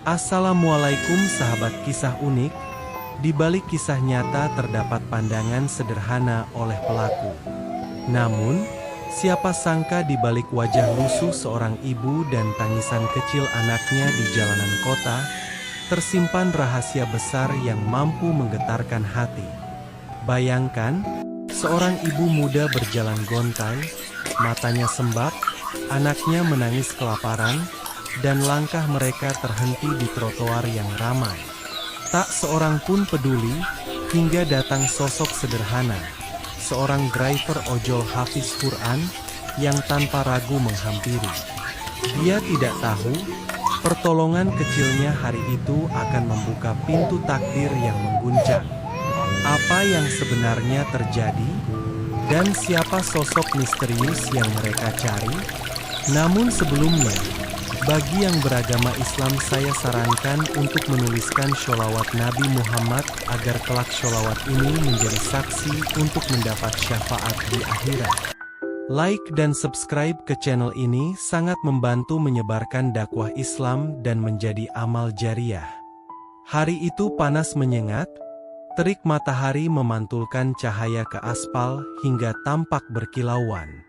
Assalamualaikum sahabat kisah unik. Di balik kisah nyata terdapat pandangan sederhana oleh pelaku. Namun, siapa sangka di balik wajah lusuh seorang ibu dan tangisan kecil anaknya di jalanan kota, tersimpan rahasia besar yang mampu menggetarkan hati. Bayangkan, seorang ibu muda berjalan gontai, matanya sembab, anaknya menangis kelaparan, dan langkah mereka terhenti di trotoar yang ramai. Tak seorang pun peduli, hingga datang sosok sederhana, seorang driver ojol hafiz Quran, yang tanpa ragu menghampiri. Dia tidak tahu, pertolongan kecilnya hari itu akan membuka pintu takdir yang mengguncang. Apa yang sebenarnya terjadi? Dan siapa sosok misterius yang mereka cari? Namun sebelumnya, bagi yang beragama Islam saya sarankan untuk menuliskan sholawat Nabi Muhammad agar kelak sholawat ini menjadi saksi untuk mendapat syafaat di akhirat. Like dan subscribe ke channel ini sangat membantu menyebarkan dakwah Islam dan menjadi amal jariah. Hari itu panas menyengat, terik matahari memantulkan cahaya ke aspal hingga tampak berkilauan.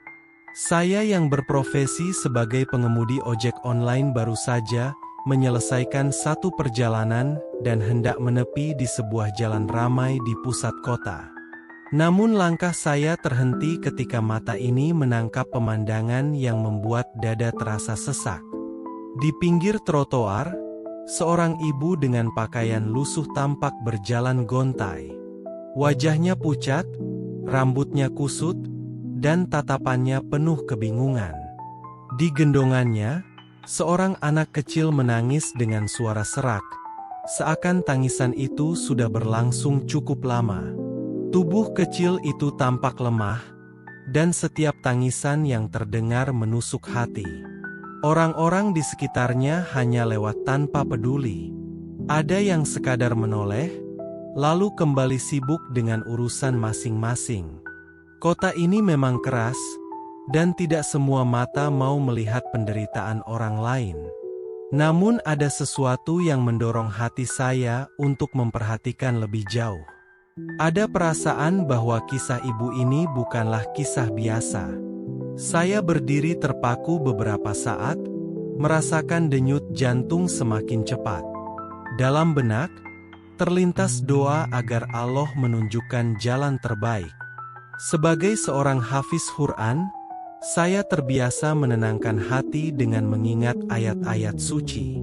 Saya yang berprofesi sebagai pengemudi ojek online baru saja menyelesaikan satu perjalanan dan hendak menepi di sebuah jalan ramai di pusat kota. Namun langkah saya terhenti ketika mata ini menangkap pemandangan yang membuat dada terasa sesak. Di pinggir trotoar, seorang ibu dengan pakaian lusuh tampak berjalan gontai. Wajahnya pucat, rambutnya kusut, dan tatapannya penuh kebingungan. Di gendongannya, seorang anak kecil menangis dengan suara serak, seakan tangisan itu sudah berlangsung cukup lama. Tubuh kecil itu tampak lemah, dan setiap tangisan yang terdengar menusuk hati. Orang-orang di sekitarnya hanya lewat tanpa peduli. Ada yang sekadar menoleh, lalu kembali sibuk dengan urusan masing-masing. Kota ini memang keras, dan tidak semua mata mau melihat penderitaan orang lain. Namun ada sesuatu yang mendorong hati saya untuk memperhatikan lebih jauh. Ada perasaan bahwa kisah ibu ini bukanlah kisah biasa. Saya berdiri terpaku beberapa saat, merasakan denyut jantung semakin cepat. Dalam benak, terlintas doa agar Allah menunjukkan jalan terbaik. Sebagai seorang hafiz Quran, saya terbiasa menenangkan hati dengan mengingat ayat-ayat suci.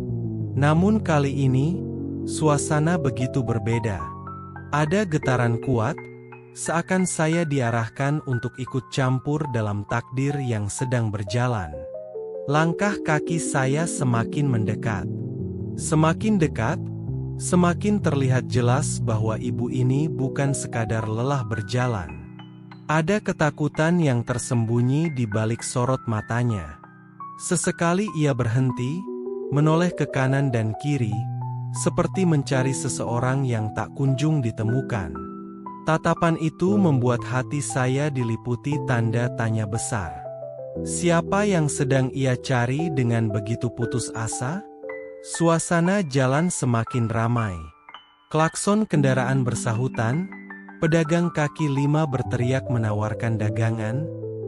Namun kali ini, suasana begitu berbeda. Ada getaran kuat, seakan saya diarahkan untuk ikut campur dalam takdir yang sedang berjalan. Langkah kaki saya semakin mendekat. Semakin dekat, semakin terlihat jelas bahwa ibu ini bukan sekadar lelah berjalan. Ada ketakutan yang tersembunyi di balik sorot matanya. Sesekali ia berhenti, menoleh ke kanan dan kiri, seperti mencari seseorang yang tak kunjung ditemukan. Tatapan itu membuat hati saya diliputi tanda tanya besar. Siapa yang sedang ia cari dengan begitu putus asa? Suasana jalan semakin ramai. Klakson kendaraan bersahutan. Pedagang kaki lima berteriak menawarkan dagangan,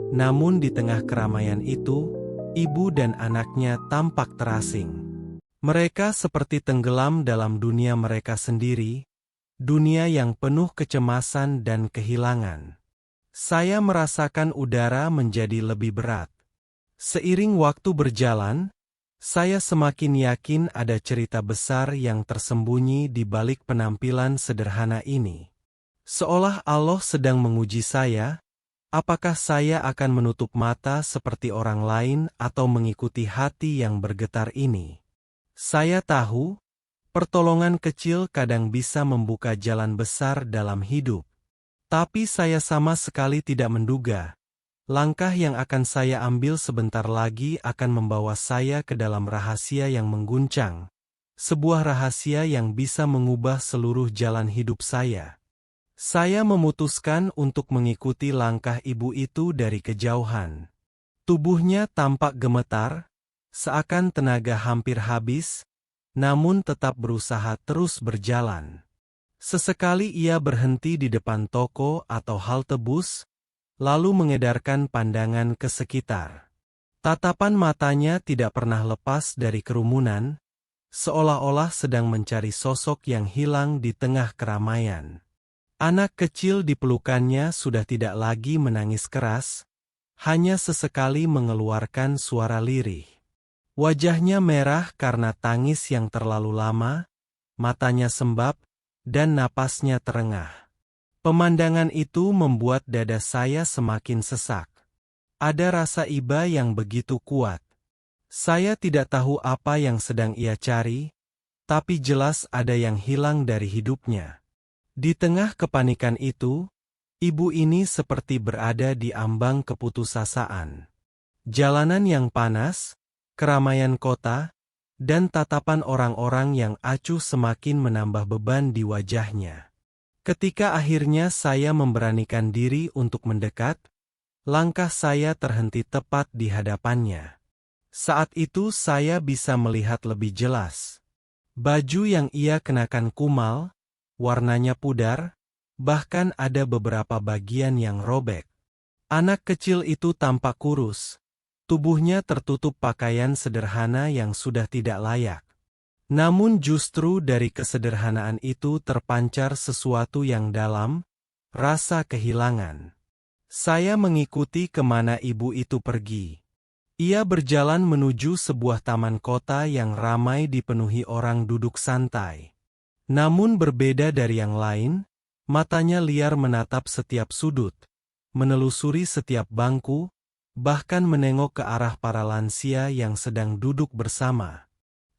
namun di tengah keramaian itu, ibu dan anaknya tampak terasing. Mereka seperti tenggelam dalam dunia mereka sendiri, dunia yang penuh kecemasan dan kehilangan. Saya merasakan udara menjadi lebih berat. Seiring waktu berjalan, saya semakin yakin ada cerita besar yang tersembunyi di balik penampilan sederhana ini. Seolah Allah sedang menguji saya, apakah saya akan menutup mata seperti orang lain atau mengikuti hati yang bergetar ini. Saya tahu, pertolongan kecil kadang bisa membuka jalan besar dalam hidup. Tapi saya sama sekali tidak menduga, langkah yang akan saya ambil sebentar lagi akan membawa saya ke dalam rahasia yang mengguncang. Sebuah rahasia yang bisa mengubah seluruh jalan hidup saya. Saya memutuskan untuk mengikuti langkah ibu itu dari kejauhan. Tubuhnya tampak gemetar, seakan tenaga hampir habis, namun tetap berusaha terus berjalan. Sesekali ia berhenti di depan toko atau halte bus, lalu mengedarkan pandangan ke sekitar. Tatapan matanya tidak pernah lepas dari kerumunan, seolah-olah sedang mencari sosok yang hilang di tengah keramaian. Anak kecil di pelukannya sudah tidak lagi menangis keras, hanya sesekali mengeluarkan suara lirih. Wajahnya merah karena tangis yang terlalu lama, matanya sembab, dan napasnya terengah. Pemandangan itu membuat dada saya semakin sesak. Ada rasa iba yang begitu kuat. Saya tidak tahu apa yang sedang ia cari, tapi jelas ada yang hilang dari hidupnya. Di tengah kepanikan itu, ibu ini seperti berada di ambang keputusasaan. Jalanan yang panas, keramaian kota, dan tatapan orang-orang yang acuh semakin menambah beban di wajahnya. Ketika akhirnya saya memberanikan diri untuk mendekat, langkah saya terhenti tepat di hadapannya. Saat itu saya bisa melihat lebih jelas. Baju yang ia kenakan kumal, warnanya pudar, bahkan ada beberapa bagian yang robek. Anak kecil itu tampak kurus, tubuhnya tertutup pakaian sederhana yang sudah tidak layak. Namun justru dari kesederhanaan itu terpancar sesuatu yang dalam, rasa kehilangan. Saya mengikuti kemana ibu itu pergi. Ia berjalan menuju sebuah taman kota yang ramai dipenuhi orang duduk santai. Namun berbeda dari yang lain, matanya liar menatap setiap sudut, menelusuri setiap bangku, bahkan menengok ke arah para lansia yang sedang duduk bersama.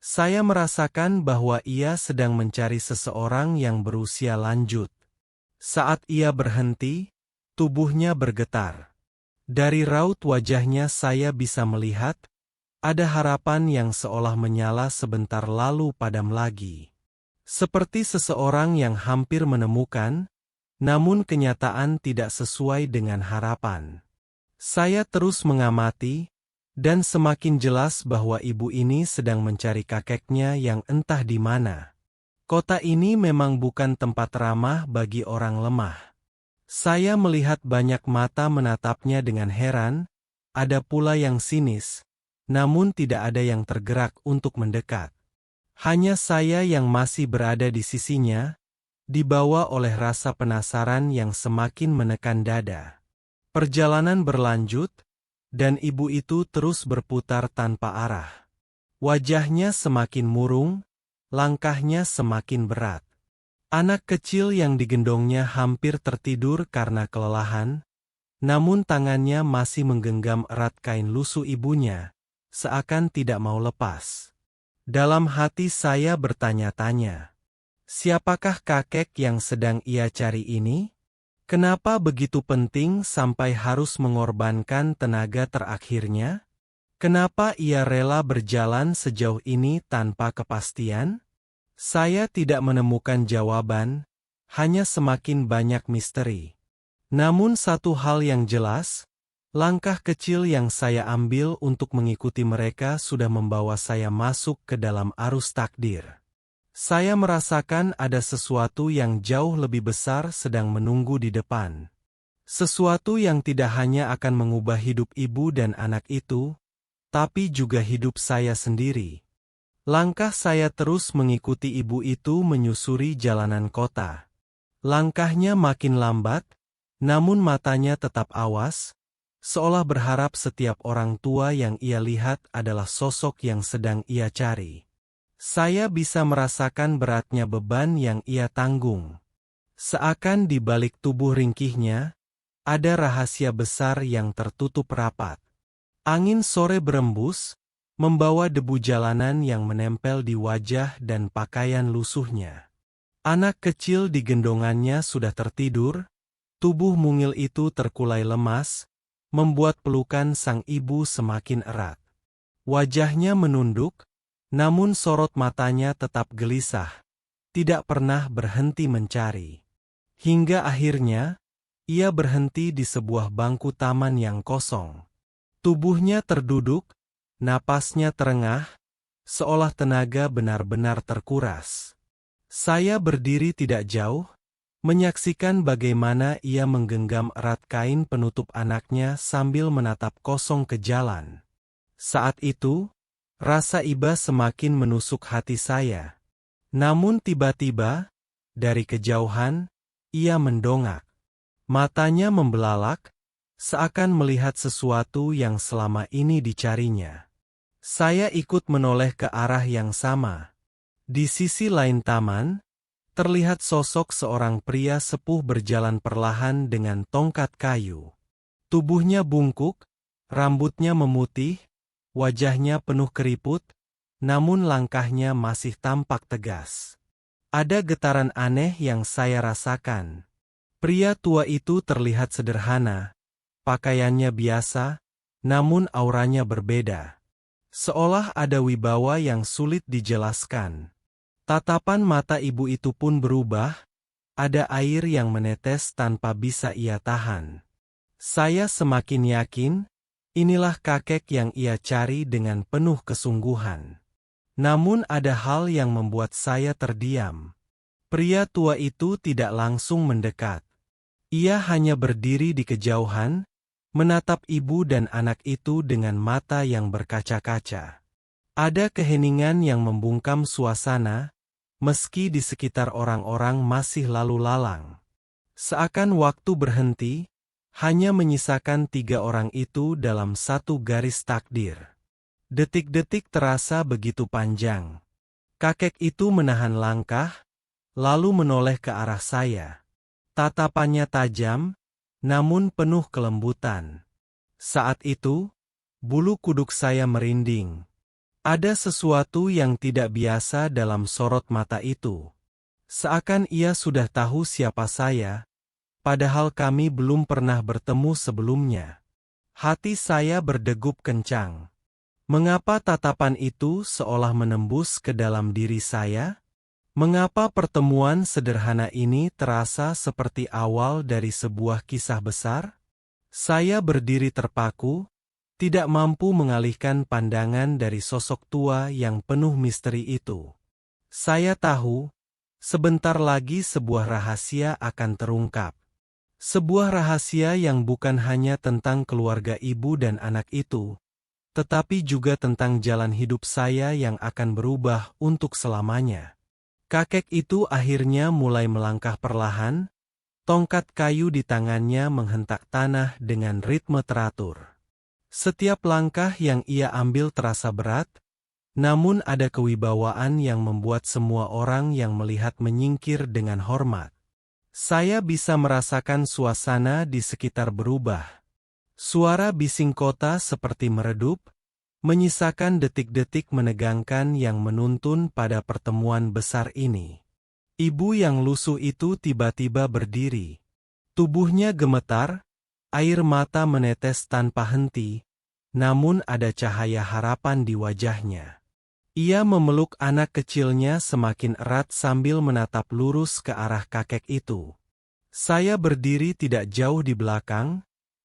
Saya merasakan bahwa ia sedang mencari seseorang yang berusia lanjut. Saat ia berhenti, tubuhnya bergetar. Dari raut wajahnya saya bisa melihat, ada harapan yang seolah menyala sebentar lalu padam lagi. Seperti seseorang yang hampir menemukan, namun kenyataan tidak sesuai dengan harapan. Saya terus mengamati, dan semakin jelas bahwa ibu ini sedang mencari kakeknya yang entah di mana. Kota ini memang bukan tempat ramah bagi orang lemah. Saya melihat banyak mata menatapnya dengan heran, ada pula yang sinis, namun tidak ada yang tergerak untuk mendekat. Hanya saya yang masih berada di sisinya, dibawa oleh rasa penasaran yang semakin menekan dada. Perjalanan berlanjut, dan ibu itu terus berputar tanpa arah. Wajahnya semakin murung, langkahnya semakin berat. Anak kecil yang digendongnya hampir tertidur karena kelelahan, namun tangannya masih menggenggam erat kain lusuh ibunya, seakan tidak mau lepas. Dalam hati saya bertanya-tanya, siapakah kakek yang sedang ia cari ini? Kenapa begitu penting sampai harus mengorbankan tenaga terakhirnya? Kenapa ia rela berjalan sejauh ini tanpa kepastian? Saya tidak menemukan jawaban, hanya semakin banyak misteri. Namun satu hal yang jelas, langkah kecil yang saya ambil untuk mengikuti mereka sudah membawa saya masuk ke dalam arus takdir. Saya merasakan ada sesuatu yang jauh lebih besar sedang menunggu di depan. Sesuatu yang tidak hanya akan mengubah hidup ibu dan anak itu, tapi juga hidup saya sendiri. Langkah saya terus mengikuti ibu itu menyusuri jalanan kota. Langkahnya makin lambat, namun matanya tetap awas, seolah berharap setiap orang tua yang ia lihat adalah sosok yang sedang ia cari. Saya bisa merasakan beratnya beban yang ia tanggung. Seakan di balik tubuh ringkihnya, ada rahasia besar yang tertutup rapat. Angin sore berembus, membawa debu jalanan yang menempel di wajah dan pakaian lusuhnya. Anak kecil di gendongannya sudah tertidur, tubuh mungil itu terkulai lemas, membuat pelukan sang ibu semakin erat. Wajahnya menunduk, namun sorot matanya tetap gelisah, tidak pernah berhenti mencari. Hingga akhirnya, ia berhenti di sebuah bangku taman yang kosong. Tubuhnya terduduk, napasnya terengah, seolah tenaga benar-benar terkuras. Saya berdiri tidak jauh, menyaksikan bagaimana ia menggenggam erat kain penutup anaknya sambil menatap kosong ke jalan. Saat itu, rasa iba semakin menusuk hati saya. Namun tiba-tiba, dari kejauhan, ia mendongak. Matanya membelalak, seakan melihat sesuatu yang selama ini dicarinya. Saya ikut menoleh ke arah yang sama. Di sisi lain taman, terlihat sosok seorang pria sepuh berjalan perlahan dengan tongkat kayu. Tubuhnya bungkuk, rambutnya memutih, wajahnya penuh keriput, namun langkahnya masih tampak tegas. Ada getaran aneh yang saya rasakan. Pria tua itu terlihat sederhana, pakaiannya biasa, namun auranya berbeda. Seolah ada wibawa yang sulit dijelaskan. Tatapan mata ibu itu pun berubah, ada air yang menetes tanpa bisa ia tahan. Saya semakin yakin, inilah kakek yang ia cari dengan penuh kesungguhan. Namun ada hal yang membuat saya terdiam. Pria tua itu tidak langsung mendekat. Ia hanya berdiri di kejauhan, menatap ibu dan anak itu dengan mata yang berkaca-kaca. Ada keheningan yang membungkam suasana, meski di sekitar orang-orang masih lalu lalang. Seakan waktu berhenti, hanya menyisakan 3 orang itu dalam satu garis takdir. Detik-detik terasa begitu panjang. Kakek itu menahan langkah, lalu menoleh ke arah saya. Tatapannya tajam, namun penuh kelembutan. Saat itu, bulu kuduk saya merinding. Ada sesuatu yang tidak biasa dalam sorot mata itu. Seakan ia sudah tahu siapa saya, padahal kami belum pernah bertemu sebelumnya. Hati saya berdegup kencang. Mengapa tatapan itu seolah menembus ke dalam diri saya? Mengapa pertemuan sederhana ini terasa seperti awal dari sebuah kisah besar? Saya berdiri terpaku, tidak mampu mengalihkan pandangan dari sosok tua yang penuh misteri itu. Saya tahu, sebentar lagi sebuah rahasia akan terungkap. Sebuah rahasia yang bukan hanya tentang keluarga ibu dan anak itu, tetapi juga tentang jalan hidup saya yang akan berubah untuk selamanya. Kakek itu akhirnya mulai melangkah perlahan, tongkat kayu di tangannya menghentak tanah dengan ritme teratur. Setiap langkah yang ia ambil terasa berat, namun ada kewibawaan yang membuat semua orang yang melihat menyingkir dengan hormat. Saya bisa merasakan suasana di sekitar berubah. Suara bising kota seperti meredup, menyisakan detik-detik menegangkan yang menuntun pada pertemuan besar ini. Ibu yang lusuh itu tiba-tiba berdiri. Tubuhnya gemetar, air mata menetes tanpa henti, namun ada cahaya harapan di wajahnya. Ia memeluk anak kecilnya semakin erat sambil menatap lurus ke arah kakek itu. Saya berdiri tidak jauh di belakang,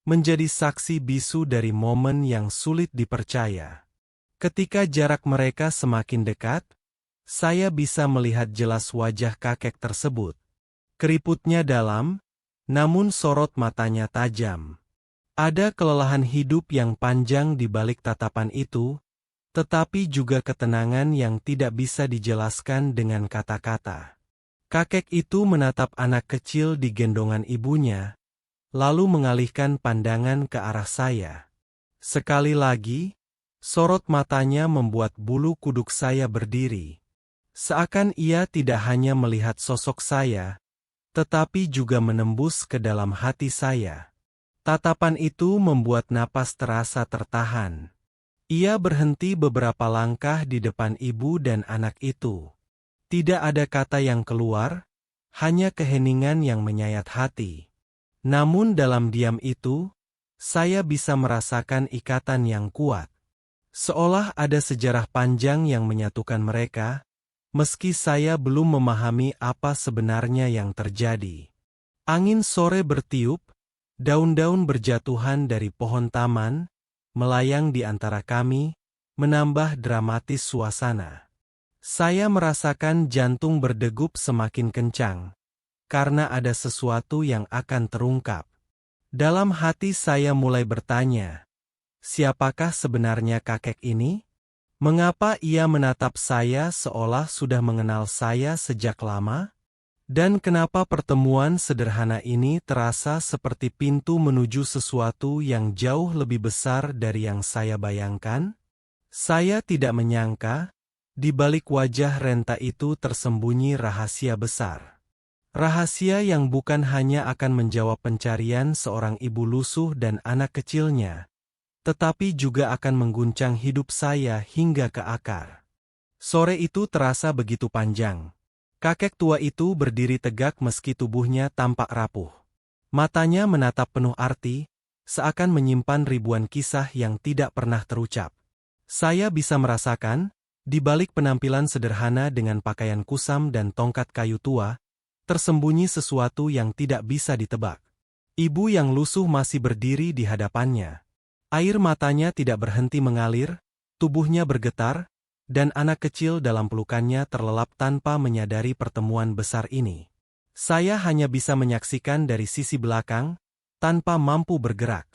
menjadi saksi bisu dari momen yang sulit dipercaya. Ketika jarak mereka semakin dekat, saya bisa melihat jelas wajah kakek tersebut. Keriputnya dalam, namun sorot matanya tajam. Ada kelelahan hidup yang panjang di balik tatapan itu, tetapi juga ketenangan yang tidak bisa dijelaskan dengan kata-kata. Kakek itu menatap anak kecil di gendongan ibunya, lalu mengalihkan pandangan ke arah saya. Sekali lagi, sorot matanya membuat bulu kuduk saya berdiri. Seakan ia tidak hanya melihat sosok saya, tetapi juga menembus ke dalam hati saya. Tatapan itu membuat napas terasa tertahan. Ia berhenti beberapa langkah di depan ibu dan anak itu. Tidak ada kata yang keluar, hanya keheningan yang menyayat hati. Namun dalam diam itu, saya bisa merasakan ikatan yang kuat. Seolah ada sejarah panjang yang menyatukan mereka, meski saya belum memahami apa sebenarnya yang terjadi. Angin sore bertiup, daun-daun berjatuhan dari pohon taman, melayang di antara kami, menambah dramatis suasana. Saya merasakan jantung berdegup semakin kencang, karena ada sesuatu yang akan terungkap. Dalam hati saya mulai bertanya, siapakah sebenarnya kakek ini? Mengapa ia menatap saya seolah sudah mengenal saya sejak lama? Dan kenapa pertemuan sederhana ini terasa seperti pintu menuju sesuatu yang jauh lebih besar dari yang saya bayangkan? Saya tidak menyangka, di balik wajah Renta itu tersembunyi rahasia besar. Rahasia yang bukan hanya akan menjawab pencarian seorang ibu lusuh dan anak kecilnya, tetapi juga akan mengguncang hidup saya hingga ke akar. Sore itu terasa begitu panjang. Kakek tua itu berdiri tegak meski tubuhnya tampak rapuh. Matanya menatap penuh arti, seakan menyimpan ribuan kisah yang tidak pernah terucap. Saya bisa merasakan, di balik penampilan sederhana dengan pakaian kusam dan tongkat kayu tua, tersembunyi sesuatu yang tidak bisa ditebak. Ibu yang lusuh masih berdiri di hadapannya. Air matanya tidak berhenti mengalir, tubuhnya bergetar, dan anak kecil dalam pelukannya terlelap tanpa menyadari pertemuan besar ini. Saya hanya bisa menyaksikan dari sisi belakang, tanpa mampu bergerak.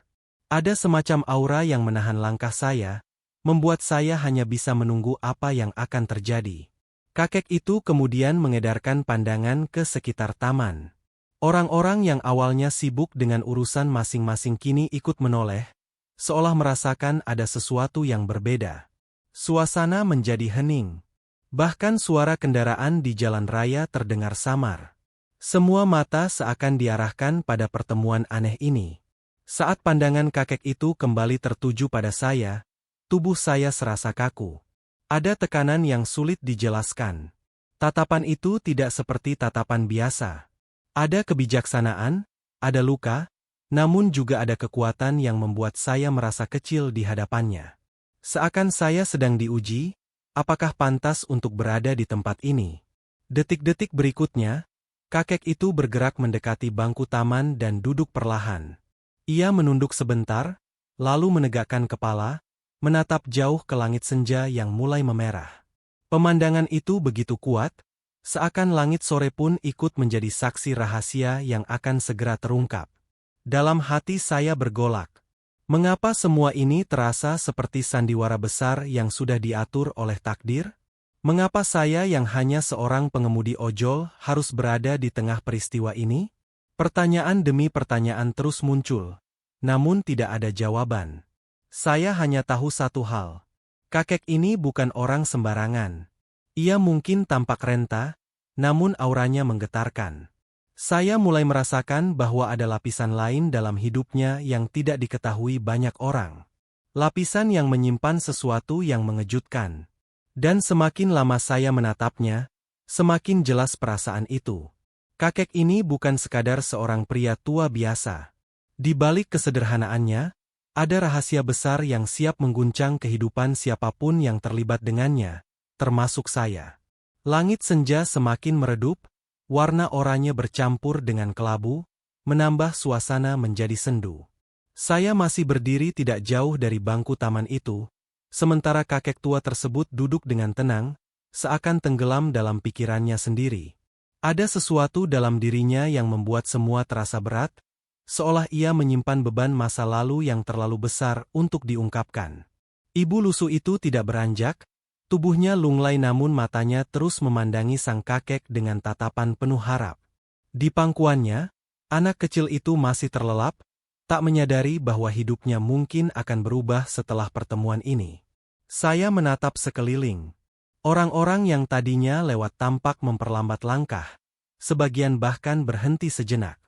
Ada semacam aura yang menahan langkah saya, membuat saya hanya bisa menunggu apa yang akan terjadi. Kakek itu kemudian mengedarkan pandangan ke sekitar taman. Orang-orang yang awalnya sibuk dengan urusan masing-masing kini ikut menoleh, seolah merasakan ada sesuatu yang berbeda. Suasana menjadi hening. Bahkan suara kendaraan di jalan raya terdengar samar. Semua mata seakan diarahkan pada pertemuan aneh ini. Saat pandangan kakek itu kembali tertuju pada saya, tubuh saya serasa kaku. Ada tekanan yang sulit dijelaskan. Tatapan itu tidak seperti tatapan biasa. Ada kebijaksanaan, ada luka, namun juga ada kekuatan yang membuat saya merasa kecil di hadapannya. Seakan saya sedang diuji, apakah pantas untuk berada di tempat ini. Detik-detik berikutnya, kakek itu bergerak mendekati bangku taman dan duduk perlahan. Ia menunduk sebentar, lalu menegakkan kepala, menatap jauh ke langit senja yang mulai memerah. Pemandangan itu begitu kuat, seakan langit sore pun ikut menjadi saksi rahasia yang akan segera terungkap. Dalam hati saya bergolak. Mengapa semua ini terasa seperti sandiwara besar yang sudah diatur oleh takdir? Mengapa saya yang hanya seorang pengemudi ojol harus berada di tengah peristiwa ini? Pertanyaan demi pertanyaan terus muncul, namun tidak ada jawaban. Saya hanya tahu satu hal. Kakek ini bukan orang sembarangan. Ia mungkin tampak renta, namun auranya menggetarkan. Saya mulai merasakan bahwa ada lapisan lain dalam hidupnya yang tidak diketahui banyak orang. Lapisan yang menyimpan sesuatu yang mengejutkan. Dan semakin lama saya menatapnya, semakin jelas perasaan itu. Kakek ini bukan sekadar seorang pria tua biasa. Di balik kesederhanaannya, ada rahasia besar yang siap mengguncang kehidupan siapapun yang terlibat dengannya, termasuk saya. Langit senja semakin meredup, warna oranye bercampur dengan kelabu, menambah suasana menjadi sendu. Saya masih berdiri tidak jauh dari bangku taman itu, sementara kakek tua tersebut duduk dengan tenang, seakan tenggelam dalam pikirannya sendiri. Ada sesuatu dalam dirinya yang membuat semua terasa berat, seolah ia menyimpan beban masa lalu yang terlalu besar untuk diungkapkan. Ibu lusuh itu tidak beranjak, tubuhnya lunglai namun matanya terus memandangi sang kakek dengan tatapan penuh harap. Di pangkuannya, anak kecil itu masih terlelap, tak menyadari bahwa hidupnya mungkin akan berubah setelah pertemuan ini. Saya menatap sekeliling. Orang-orang yang tadinya lewat tampak memperlambat langkah, sebagian bahkan berhenti sejenak.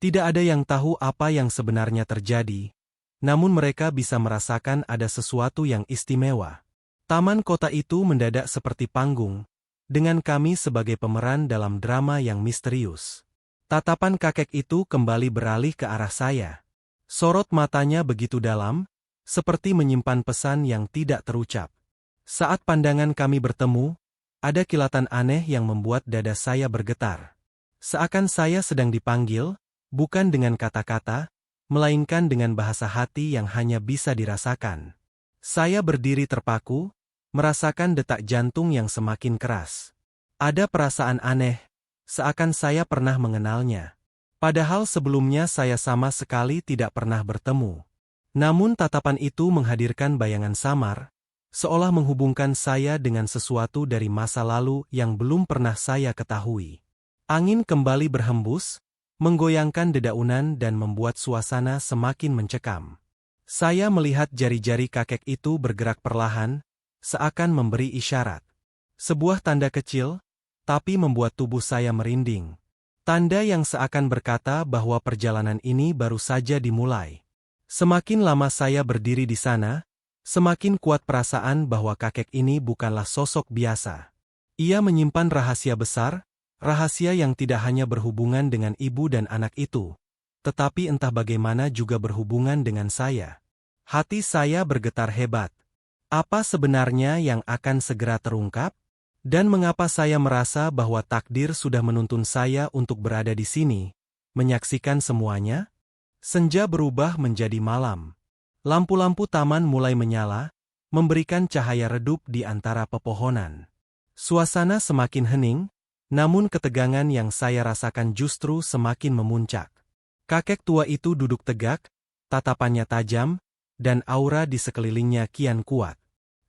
Tidak ada yang tahu apa yang sebenarnya terjadi, namun mereka bisa merasakan ada sesuatu yang istimewa. Taman kota itu mendadak seperti panggung, dengan kami sebagai pemeran dalam drama yang misterius. Tatapan kakek itu kembali beralih ke arah saya. Sorot matanya begitu dalam, seperti menyimpan pesan yang tidak terucap. Saat pandangan kami bertemu, ada kilatan aneh yang membuat dada saya bergetar. Seakan saya sedang dipanggil, bukan dengan kata-kata, melainkan dengan bahasa hati yang hanya bisa dirasakan. Saya berdiri terpaku, merasakan detak jantung yang semakin keras. Ada perasaan aneh, seakan saya pernah mengenalnya. Padahal sebelumnya saya sama sekali tidak pernah bertemu. Namun tatapan itu menghadirkan bayangan samar, seolah menghubungkan saya dengan sesuatu dari masa lalu yang belum pernah saya ketahui. Angin kembali berhembus, menggoyangkan dedaunan dan membuat suasana semakin mencekam. Saya melihat jari-jari kakek itu bergerak perlahan, seakan memberi isyarat. Sebuah tanda kecil, tapi membuat tubuh saya merinding. Tanda yang seakan berkata bahwa perjalanan ini baru saja dimulai. Semakin lama saya berdiri di sana, semakin kuat perasaan bahwa kakek ini bukanlah sosok biasa. Ia menyimpan rahasia besar, rahasia yang tidak hanya berhubungan dengan ibu dan anak itu, tetapi entah bagaimana juga berhubungan dengan saya. Hati saya bergetar hebat. Apa sebenarnya yang akan segera terungkap? Dan mengapa saya merasa bahwa takdir sudah menuntun saya untuk berada di sini, menyaksikan semuanya? Senja berubah menjadi malam. Lampu-lampu taman mulai menyala, memberikan cahaya redup di antara pepohonan. Suasana semakin hening, namun ketegangan yang saya rasakan justru semakin memuncak. Kakek tua itu duduk tegak, tatapannya tajam, dan aura di sekelilingnya kian kuat.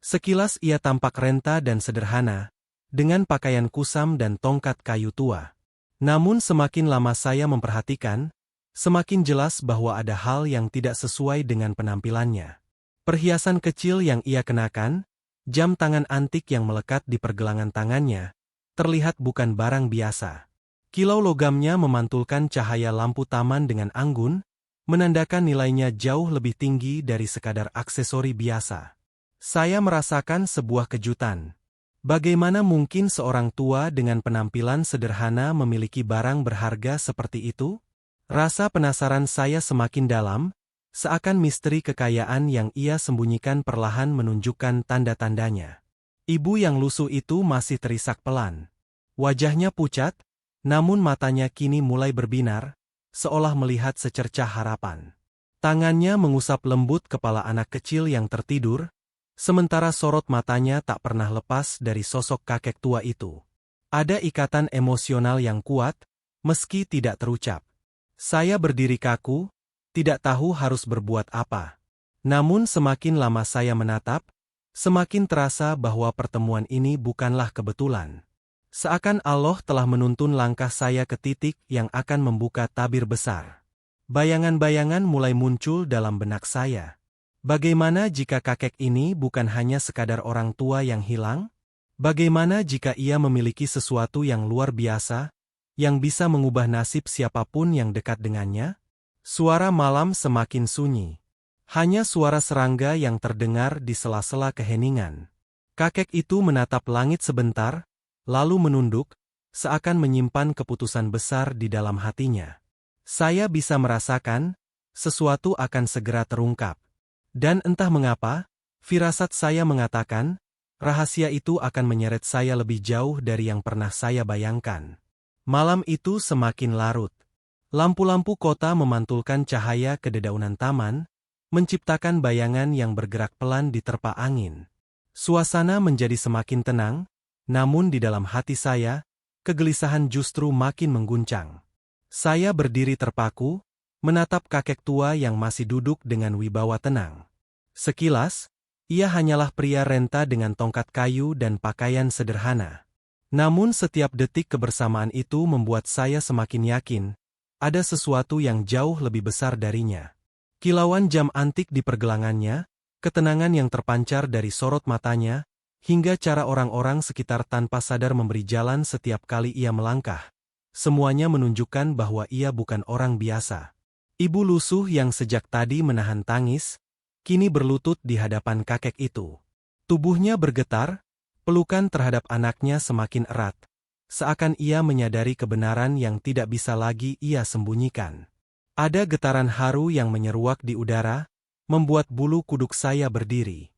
Sekilas ia tampak renta dan sederhana, dengan pakaian kusam dan tongkat kayu tua. Namun semakin lama saya memperhatikan, semakin jelas bahwa ada hal yang tidak sesuai dengan penampilannya. Perhiasan kecil yang ia kenakan, jam tangan antik yang melekat di pergelangan tangannya, terlihat bukan barang biasa. Kilau logamnya memantulkan cahaya lampu taman dengan anggun, menandakan nilainya jauh lebih tinggi dari sekadar aksesori biasa. Saya merasakan sebuah kejutan. Bagaimana mungkin seorang tua dengan penampilan sederhana memiliki barang berharga seperti itu? Rasa penasaran saya semakin dalam, seakan misteri kekayaan yang ia sembunyikan perlahan menunjukkan tanda-tandanya. Ibu yang lusuh itu masih terisak pelan. Wajahnya pucat, namun matanya kini mulai berbinar, seolah melihat secercah harapan. Tangannya mengusap lembut kepala anak kecil yang tertidur, sementara sorot matanya tak pernah lepas dari sosok kakek tua itu. Ada ikatan emosional yang kuat, meski tidak terucap. Saya berdiri kaku, tidak tahu harus berbuat apa. Namun semakin lama saya menatap, semakin terasa bahwa pertemuan ini bukanlah kebetulan. Seakan Allah telah menuntun langkah saya ke titik yang akan membuka tabir besar. Bayangan-bayangan mulai muncul dalam benak saya. Bagaimana jika kakek ini bukan hanya sekadar orang tua yang hilang? Bagaimana jika ia memiliki sesuatu yang luar biasa, yang bisa mengubah nasib siapapun yang dekat dengannya? Suara malam semakin sunyi. Hanya suara serangga yang terdengar di sela-sela keheningan. Kakek itu menatap langit sebentar, lalu menunduk, seakan menyimpan keputusan besar di dalam hatinya. Saya bisa merasakan, sesuatu akan segera terungkap. Dan entah mengapa, firasat saya mengatakan, rahasia itu akan menyeret saya lebih jauh dari yang pernah saya bayangkan. Malam itu semakin larut. Lampu-lampu kota memantulkan cahaya ke dedaunan taman, menciptakan bayangan yang bergerak pelan diterpa angin. Suasana menjadi semakin tenang, namun di dalam hati saya, kegelisahan justru makin mengguncang. Saya berdiri terpaku, menatap kakek tua yang masih duduk dengan wibawa tenang. Sekilas, ia hanyalah pria renta dengan tongkat kayu dan pakaian sederhana. Namun setiap detik kebersamaan itu membuat saya semakin yakin, ada sesuatu yang jauh lebih besar darinya. Kilauan jam antik di pergelangannya, ketenangan yang terpancar dari sorot matanya, hingga cara orang-orang sekitar tanpa sadar memberi jalan setiap kali ia melangkah. Semuanya menunjukkan bahwa ia bukan orang biasa. Ibu lusuh yang sejak tadi menahan tangis, kini berlutut di hadapan kakek itu. Tubuhnya bergetar, pelukan terhadap anaknya semakin erat, seakan ia menyadari kebenaran yang tidak bisa lagi ia sembunyikan. Ada getaran haru yang menyeruak di udara, membuat bulu kuduk saya berdiri.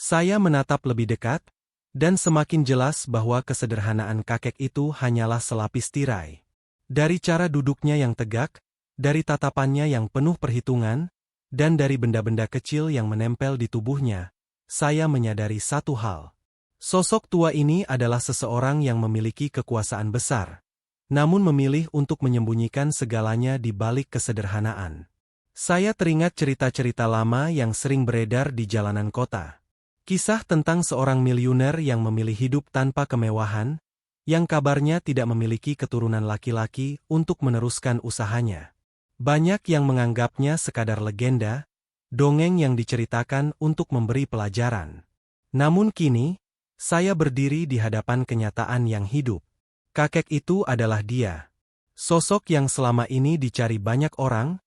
Saya menatap lebih dekat, dan semakin jelas bahwa kesederhanaan kakek itu hanyalah selapis tirai. Dari cara duduknya yang tegak, dari tatapannya yang penuh perhitungan, dan dari benda-benda kecil yang menempel di tubuhnya, saya menyadari satu hal. Sosok tua ini adalah seseorang yang memiliki kekuasaan besar, namun memilih untuk menyembunyikan segalanya di balik kesederhanaan. Saya teringat cerita-cerita lama yang sering beredar di jalanan kota. Kisah tentang seorang miliuner yang memilih hidup tanpa kemewahan, yang kabarnya tidak memiliki keturunan laki-laki untuk meneruskan usahanya. Banyak yang menganggapnya sekadar legenda, dongeng yang diceritakan untuk memberi pelajaran. Namun kini, saya berdiri di hadapan kenyataan yang hidup. Kakek itu adalah dia. Sosok yang selama ini dicari banyak orang,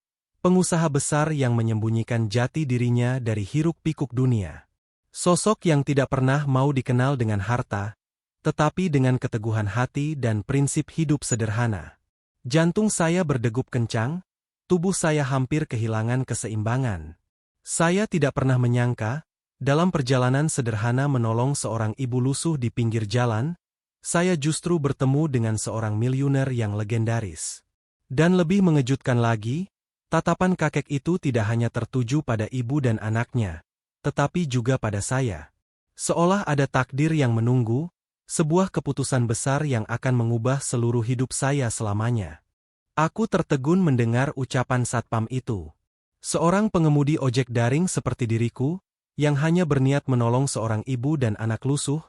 pengusaha besar yang menyembunyikan jati dirinya dari hiruk-pikuk dunia. Sosok yang tidak pernah mau dikenal dengan harta, tetapi dengan keteguhan hati dan prinsip hidup sederhana. Jantung saya berdegup kencang, tubuh saya hampir kehilangan keseimbangan. Saya tidak pernah menyangka, dalam perjalanan sederhana menolong seorang ibu lusuh di pinggir jalan, saya justru bertemu dengan seorang miliuner yang legendaris. Dan lebih mengejutkan lagi, tatapan kakek itu tidak hanya tertuju pada ibu dan anaknya, tetapi juga pada saya. Seolah ada takdir yang menunggu, sebuah keputusan besar yang akan mengubah seluruh hidup saya selamanya. Aku tertegun mendengar ucapan satpam itu. Seorang pengemudi ojek daring seperti diriku, yang hanya berniat menolong seorang ibu dan anak lusuh,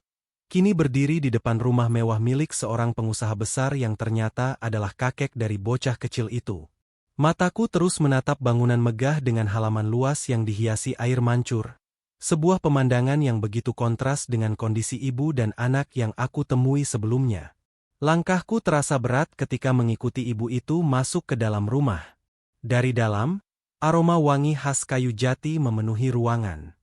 kini berdiri di depan rumah mewah milik seorang pengusaha besar yang ternyata adalah kakek dari bocah kecil itu. Mataku terus menatap bangunan megah dengan halaman luas yang dihiasi air mancur, sebuah pemandangan yang begitu kontras dengan kondisi ibu dan anak yang aku temui sebelumnya. Langkahku terasa berat ketika mengikuti ibu itu masuk ke dalam rumah. Dari dalam, aroma wangi khas kayu jati memenuhi ruangan.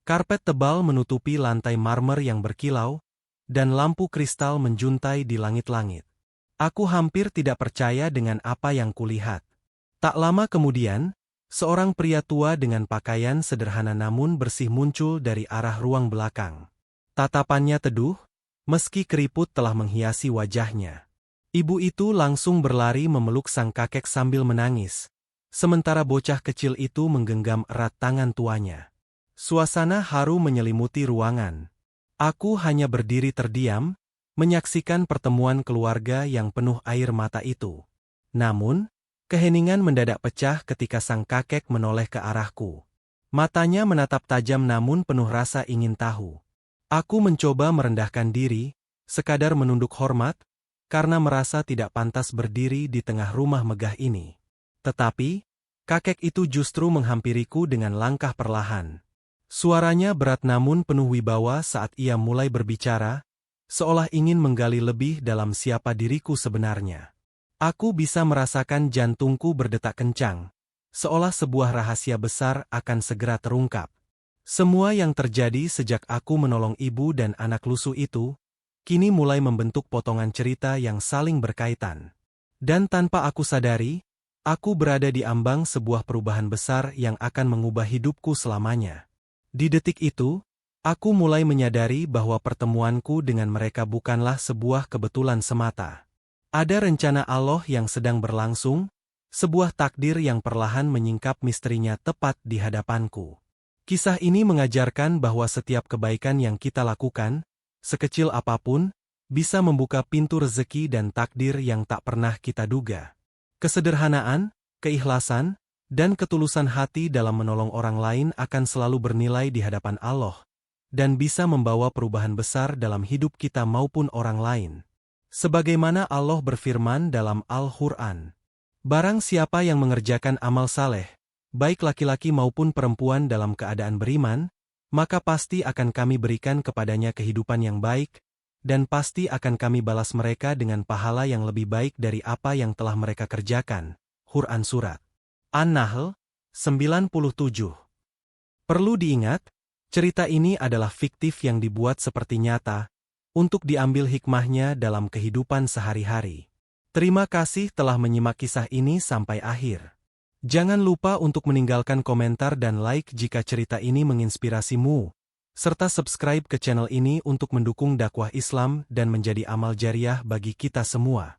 Karpet tebal menutupi lantai marmer yang berkilau, dan lampu kristal menjuntai di langit-langit. Aku hampir tidak percaya dengan apa yang kulihat. Tak lama kemudian, seorang pria tua dengan pakaian sederhana namun bersih muncul dari arah ruang belakang. Tatapannya teduh, meski keriput telah menghiasi wajahnya. Ibu itu langsung berlari memeluk sang kakek sambil menangis, sementara bocah kecil itu menggenggam erat tangan tuanya. Suasana haru menyelimuti ruangan. Aku hanya berdiri terdiam, menyaksikan pertemuan keluarga yang penuh air mata itu. Namun, keheningan mendadak pecah ketika sang kakek menoleh ke arahku. Matanya menatap tajam namun penuh rasa ingin tahu. Aku mencoba merendahkan diri, sekadar menunduk hormat, karena merasa tidak pantas berdiri di tengah rumah megah ini. Tetapi, kakek itu justru menghampiriku dengan langkah perlahan. Suaranya berat namun penuh wibawa saat ia mulai berbicara, seolah ingin menggali lebih dalam siapa diriku sebenarnya. Aku bisa merasakan jantungku berdetak kencang, seolah sebuah rahasia besar akan segera terungkap. Semua yang terjadi sejak aku menolong ibu dan anak lusuh itu, kini mulai membentuk potongan cerita yang saling berkaitan. Dan tanpa aku sadari, aku berada di ambang sebuah perubahan besar yang akan mengubah hidupku selamanya. Di detik itu, aku mulai menyadari bahwa pertemuanku dengan mereka bukanlah sebuah kebetulan semata. Ada rencana Allah yang sedang berlangsung, sebuah takdir yang perlahan menyingkap misterinya tepat di hadapanku. Kisah ini mengajarkan bahwa setiap kebaikan yang kita lakukan, sekecil apapun, bisa membuka pintu rezeki dan takdir yang tak pernah kita duga. Kesederhanaan, keikhlasan, dan ketulusan hati dalam menolong orang lain akan selalu bernilai di hadapan Allah, dan bisa membawa perubahan besar dalam hidup kita maupun orang lain. Sebagaimana Allah berfirman dalam Al-Quran, "Barang siapa yang mengerjakan amal saleh, baik laki-laki maupun perempuan dalam keadaan beriman, maka pasti akan kami berikan kepadanya kehidupan yang baik, dan pasti akan kami balas mereka dengan pahala yang lebih baik dari apa yang telah mereka kerjakan." Quran Surat An-Nahl 97. Perlu diingat, cerita ini adalah fiktif yang dibuat seperti nyata, untuk diambil hikmahnya dalam kehidupan sehari-hari. Terima kasih telah menyimak kisah ini sampai akhir. Jangan lupa untuk meninggalkan komentar dan like jika cerita ini menginspirasimu, serta subscribe ke channel ini untuk mendukung dakwah Islam dan menjadi amal jariah bagi kita semua.